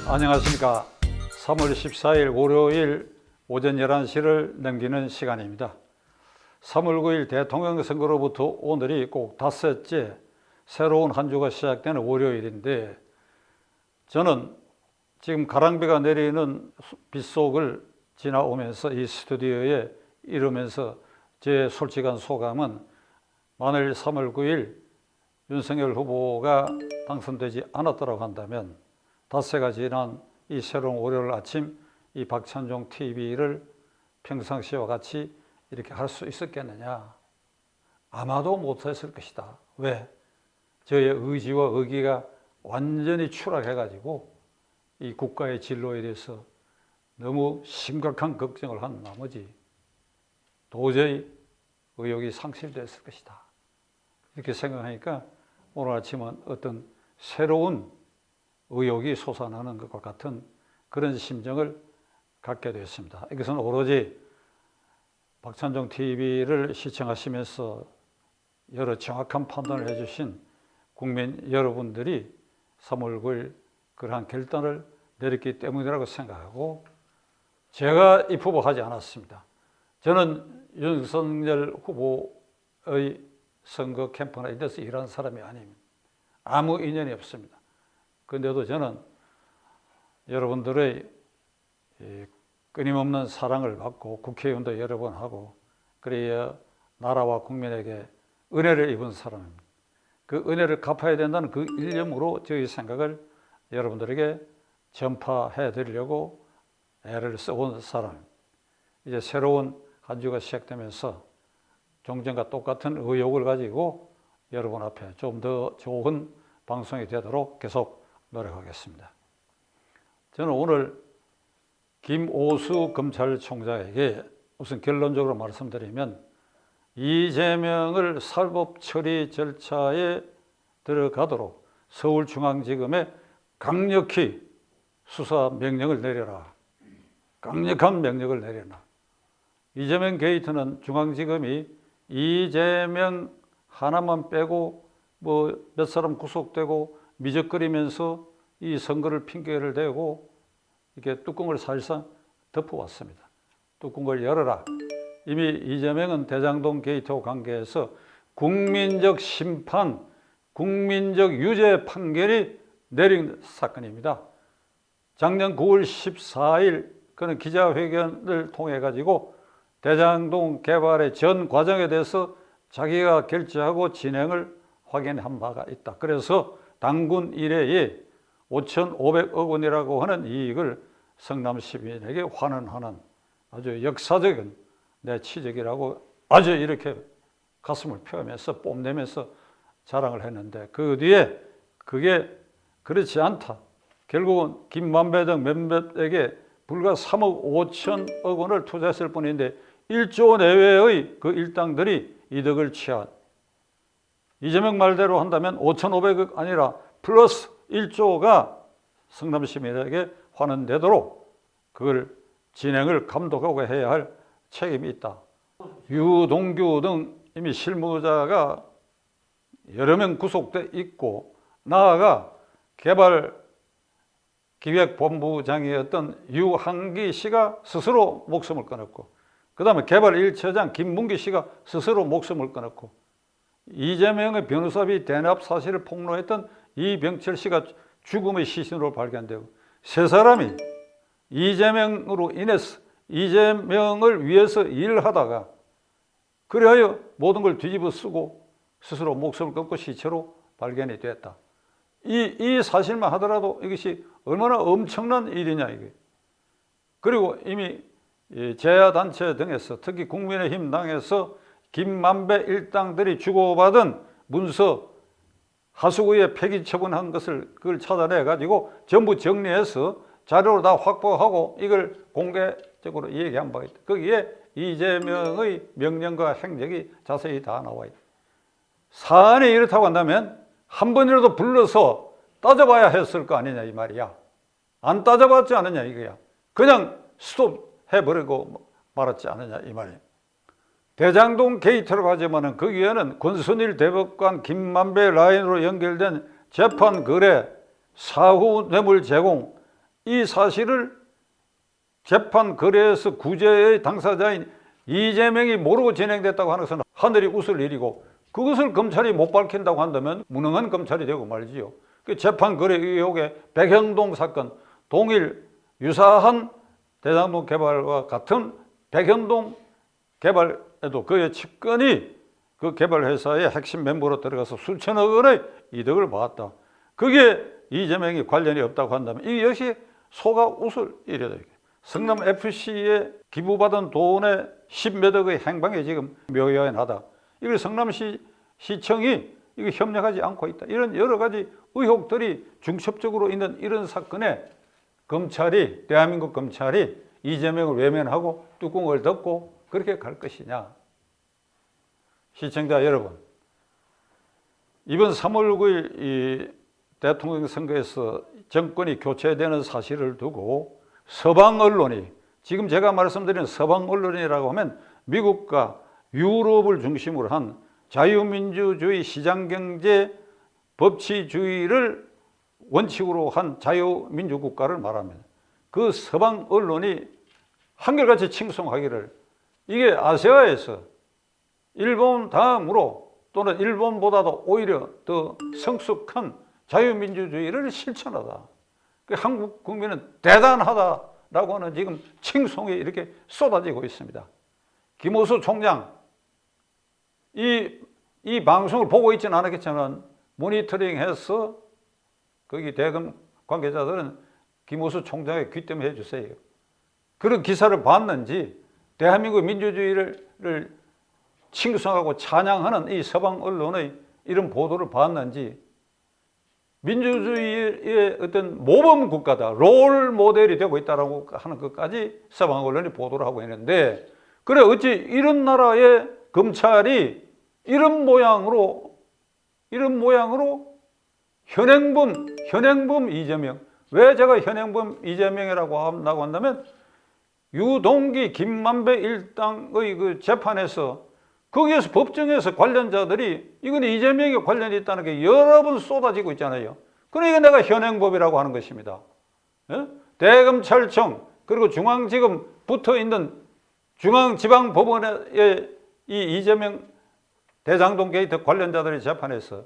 안녕하십니까. 3월 14일 월요일 오전 11시를 넘기는 시간입니다. 3월 9일 대통령 선거로부터 오늘이 꼭 닷새째 새로운 한 주가 시작되는 월요일인데, 저는 지금 가랑비가 내리는 빗속을 지나오면서 이 스튜디오에 이르면서 제 솔직한 소감은, 만일 3월 9일 윤석열 후보가 당선되지 않았더라고 한다면 닷새가 지난 이 새로운 월요일 아침 이 박찬종 TV를 평상시와 같이 이렇게 할 수 있었겠느냐? 아마도 못했을 것이다. 왜? 저의 의지와 의기가 완전히 추락해가지고 이 국가의 진로에 대해서 너무 심각한 걱정을 한 나머지 도저히 의욕이 상실됐을 것이다. 이렇게 생각하니까 오늘 아침은 어떤 새로운 의욕이 솟아나는 것과 같은 그런 심정을 갖게 되었습니다. 이것은 오로지 박찬종 TV를 시청하시면서 여러 정확한 판단을 해주신 국민 여러분들이 3월 9일 그러한 결단을 내렸기 때문이라고 생각하고, 제가 입후보하지 않았습니다. 저는 윤석열 후보의 선거 캠프나 이런 데서 일하는 사람이 아닙니다. 아무 인연이 없습니다. 그런데도 저는 여러분들의 끊임없는 사랑을 받고 국회의원도 여러 번 하고 그래야 나라와 국민에게 은혜를 입은 사람입니다. 그 은혜를 갚아야 된다는 그 일념으로 저희 생각을 여러분들에게 전파해 드리려고 애를 써온 사람입니다. 이제 새로운 한 주가 시작되면서 종전과 똑같은 의욕을 가지고 여러분 앞에 좀 더 좋은 방송이 되도록 계속 노력하겠습니다. 저는 오늘 김오수 검찰총장에게 우선 결론적으로 말씀드리면, 이재명을 사법 처리 절차에 들어가도록 서울중앙지검에 강력히 수사 명령을 내려라. 강력한 명령을 내려라. 이재명 게이트는 중앙지검이 이재명 하나만 빼고 뭐 몇 사람 구속되고 미적거리면서 이 선거를 핑계를 대고 이렇게 뚜껑을 사실상 덮어왔습니다. 뚜껑을 열어라. 이미 이재명은 대장동 게이트와 관계해서 국민적 심판, 국민적 유죄 판결이 내린 사건입니다. 작년 9월 14일 그는 기자회견을 통해 가지고 대장동 개발의 전 과정에 대해서 자기가 결재하고 진행을 확인한 바가 있다. 그래서 당군 이래에 5,500억 원이라고 하는 이익을 성남 시민에게 환원하는 아주 역사적인 내 취적이라고 아주 이렇게 가슴을 펴면서 뽐내면서 자랑을 했는데, 그 뒤에 그게 그렇지 않다. 결국은 김만배 등 몇몇에게 불과 3억 5천억 원을 투자했을 뿐인데 1조 내외의 그 일당들이 이득을 취한, 이재명 말대로 한다면 5,500억 아니라 플러스 1조가 성남 시민에게 환원되도록 그걸 진행을 감독하고 해야 할 책임이 있다. 유동규 등 이미 실무자가 여러 명 구속돼 있고, 나아가 개발 기획본부장이었던 유한기 씨가 스스로 목숨을 끊었고, 그 다음에 개발 1처장 김문기 씨가 스스로 목숨을 끊었고, 이재명의 변호사비 대납 사실을 폭로했던 이병철 씨가 죽음의 시신으로 발견되고, 세 사람이 이재명으로 인해서 이재명을 위해서 일을 하다가 그리하여 모든 걸 뒤집어 쓰고 스스로 목숨을 끊고 시체로 발견이 됐다. 이 사실만 하더라도 이것이 얼마나 엄청난 일이냐 이게. 그리고 이미 재야단체 등에서, 특히 국민의힘 당에서 김만배 일당들이 주고받은 문서 하수구에 폐기 처분한 것을 그걸 찾아내 가지고 전부 정리해서 자료로 다 확보하고 이걸 공개적으로 얘기한 바가 있다. 거기에 이재명의 명령과 행적이 자세히 다 나와 있다. 사안이 이렇다고 한다면 한 번이라도 불러서 따져봐야 했을 거 아니냐 이 말이야. 안 따져봤지 않느냐 이거야. 그냥 스톱해버리고 말았지 않느냐 이 말이야. 대장동 게이트라고 하지만은 거기에는 권순일 대법관 김만배 라인으로 연결된 재판 거래, 사후 뇌물 제공, 이 사실을 재판 거래에서 구제의 당사자인 이재명이 모르고 진행됐다고 하는 것은 하늘이 웃을 일이고, 그것을 검찰이 못 밝힌다고 한다면 무능한 검찰이 되고 말지요. 그 재판 거래 의혹의 백현동 사건, 동일 유사한 대장동 개발과 같은 백현동 개발에도 그의 측근이 그 개발회사의 핵심 멤버로 들어가서 수천억 원의 이득을 봤다. 그게 이재명이 관련이 없다고 한다면 이 역시 소가 웃을 일이다. 성남FC에 기부받은 돈의 10몇억의 행방이 지금 묘연하다. 이걸 성남시청이 이거 협력하지 않고 있다. 이런 여러 가지 의혹들이 중첩적으로 있는 이런 사건에 검찰이, 대한민국 검찰이 이재명을 외면하고 뚜껑을 덮고 그렇게 갈 것이냐. 시청자 여러분, 이번 3월 9일 이 대통령 선거에서 정권이 교체되는 사실을 두고 서방 언론이, 지금 제가 말씀드린 서방 언론이라고 하면 미국과 유럽을 중심으로 한 자유민주주의 시장경제 법치주의를 원칙으로 한 자유민주국가를 말합니다. 그 서방 언론이 한결같이 칭송하기를 이게 아시아에서 일본 다음으로 또는 일본보다도 오히려 더 성숙한 자유민주주의를 실천하다. 한국 국민은 대단하다라고 하는 지금 칭송이 이렇게 쏟아지고 있습니다. 김호수 총장, 이 방송을 보고 있지는 않았겠지만 모니터링해서 거기 대검 관계자들은 김호수 총장의 귀뜸해 주세요. 그런 기사를 봤는지 대한민국 민주주의를 칭송하고 찬양하는 이 서방 언론의 이런 보도를 봤는지 민주주의의 어떤 모범 국가다, 롤 모델이 되고 있다라고 하는 것까지 서방 언론이 보도를 하고 있는데, 그래 어찌 이런 나라의 검찰이 이런 모양으로 현행범 이재명, 왜 제가 현행범 이재명이라고 한다면 유동기 김만배 일당의 그 재판에서 거기에서 법정에서 관련자들이 이건 이재명이 관련이 있다는 게 여러 번 쏟아지고 있잖아요. 그러니까 내가 현행법이라고 하는 것입니다. 예? 대검찰청 그리고 중앙지검 붙어있는 중앙지방법원에 이 이재명 대장동 게이트 관련자들의 재판에서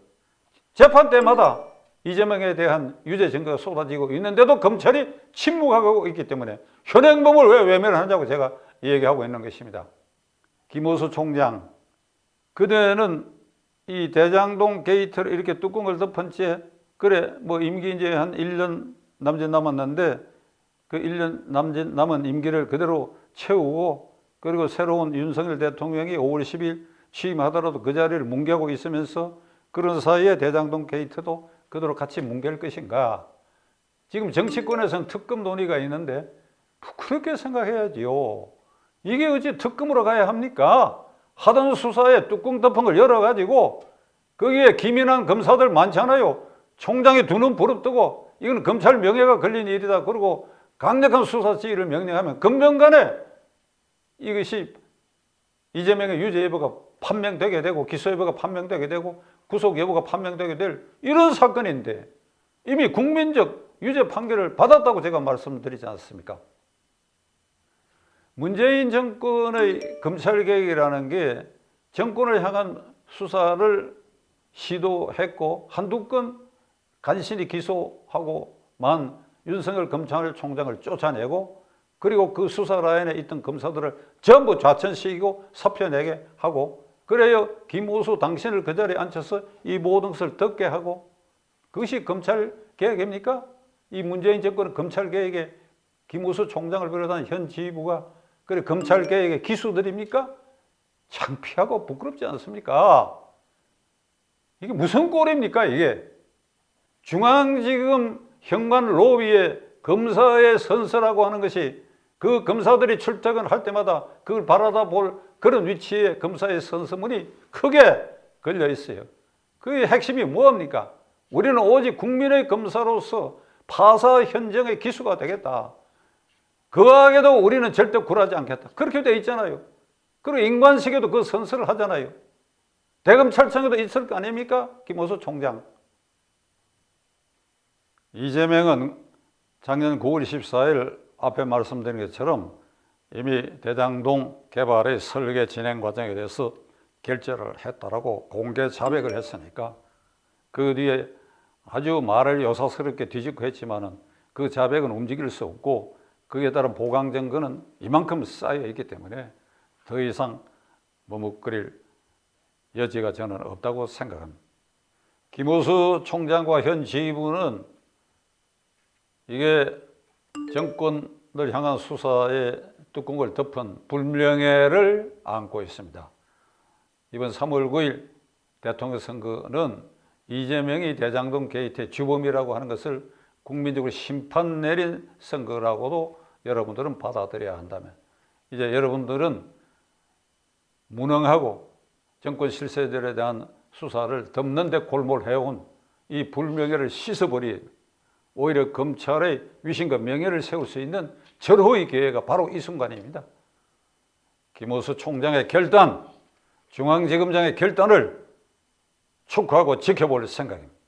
재판 때마다 이재명에 대한 유죄 증거가 쏟아지고 있는데도 검찰이 침묵하고 있기 때문에 현행범을 왜 외면하냐고 제가 얘기하고 있는 것입니다. 김호수 총장, 그대는 이 대장동 게이트를 이렇게 뚜껑을 덮은 채, 그래 뭐 임기 이제 한 1년 남짓 남았는데 그 1년 남짓 남은 임기를 그대로 채우고, 그리고 새로운 윤석열 대통령이 5월 10일 취임하더라도 그 자리를 뭉개고 있으면서 그런 사이에 대장동 게이트도 그대로 같이 뭉갤 것인가. 지금 정치권에서는 특검 논의가 있는데 그렇게 생각해야지요. 이게 어찌 특검으로 가야 합니까? 하던 수사에 뚜껑 덮은 걸 열어가지고 거기에 기민한 검사들 많잖아요. 총장이 두 눈 부릅뜨고 이건 검찰 명예가 걸린 일이다. 그리고 강력한 수사 지휘를 명령하면 금명간에 이것이 이재명의 유죄 여부가 판명되게 되고 기소 여부가 판명되게 되고 구속 여부가 판명되게 될 이런 사건인데 이미 국민적 유죄 판결을 받았다고 제가 말씀드리지 않습니까? 문재인 정권의 검찰개혁이라는 게 정권을 향한 수사를 시도했고 한두 건 간신히 기소하고만 윤석열 검찰총장을 쫓아내고, 그리고 그 수사 라인에 있던 검사들을 전부 좌천시키고 사표내게 하고, 그래요 김호수 당신을 그 자리에 앉혀서 이 모든 것을 듣게 하고, 그것이 검찰개혁입니까? 이 문재인 정권은 검찰개혁에 김호수 총장을 비롯한 현 지휘부가 그래 검찰개혁의 기수들입니까? 창피하고 부끄럽지 않습니까? 이게 무슨 꼴입니까 이게? 중앙지검 현관 로비에 검사의 선서라고 하는 것이 그 검사들이 출퇴근할 때마다 그걸 바라다 볼 그런 위치에 검사의 선서문이 크게 걸려 있어요. 그 핵심이 뭐합니까? 우리는 오직 국민의 검사로서 파사 현정의 기수가 되겠다. 거하게도 우리는 절대 굴하지 않겠다. 그렇게 되어 있잖아요. 그리고 인관식에도 그 선서를 하잖아요. 대검찰청에도 있을 거 아닙니까? 김호수 총장. 이재명은 작년 9월 24일 앞에 말씀드린 것처럼 이미 대장동 개발의 설계 진행 과정에 대해서 결재를 했다라고 공개 자백을 했으니까 그 뒤에 아주 말을 요사스럽게 뒤집고 했지만은 그 자백은 움직일 수 없고 거기에 따른 보강 증거는 이만큼 쌓여 있기 때문에 더 이상 머뭇거릴 여지가 저는 없다고 생각합니다. 김호수 총장과 현 지휘부는 이게 정권을 향한 수사의 뚜껑을 덮은 불명예를 안고 있습니다. 이번 3월 9일 대통령 선거는 이재명이 대장동 게이트의 주범이라고 하는 것을 국민적으로 심판 내린 선거라고도 여러분들은 받아들여야 한다면 이제 여러분들은 무능하고 정권 실세들에 대한 수사를 덮는 데 골몰해온 이 불명예를 씻어버리 오히려 검찰의 위신과 명예를 세울 수 있는 절호의 기회가 바로 이 순간입니다. 김호수 총장의 결단, 중앙지검장의 결단을 축하하고 지켜볼 생각입니다.